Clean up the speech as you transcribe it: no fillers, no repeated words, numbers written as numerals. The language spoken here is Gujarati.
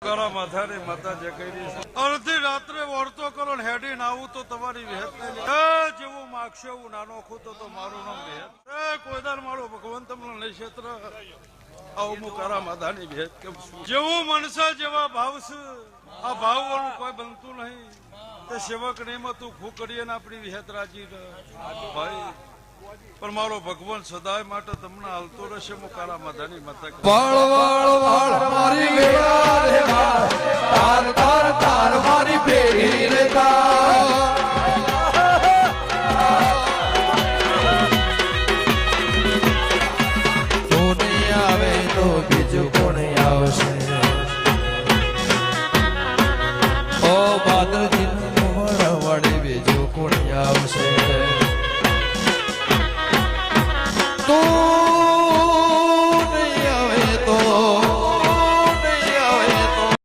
કરા માથાની માતા જે કરી અડધી રાત્રે વર્તો કરો ને હેડીને આવું તો તમારી વેત જેવું માગશે એવું નાનો ખૂતો તો મારું નામ વેત કોઈદાર મારો ભગવાન તમને નહીં ક્ષેત્ર આવું હું કરા માતાની ભેદ કેમ છું જેવું મનસા જેવા ભાવ છે આ ભાવ વાળું કોઈ બનતું નહીં તે સેવક નહીં તું ફૂકડીએ ને આપણી વિહેત રાજી ભાઈ પણ મારો ભગવાન સદાય માટે તમને હાલતો રહેશે હું કારા માતાની માતા મારી વેળા રે તાર તાર તાર મારી ભેરી રે તું નહીં આવે તો બીજું કોણ આવશે ઓ બાદલ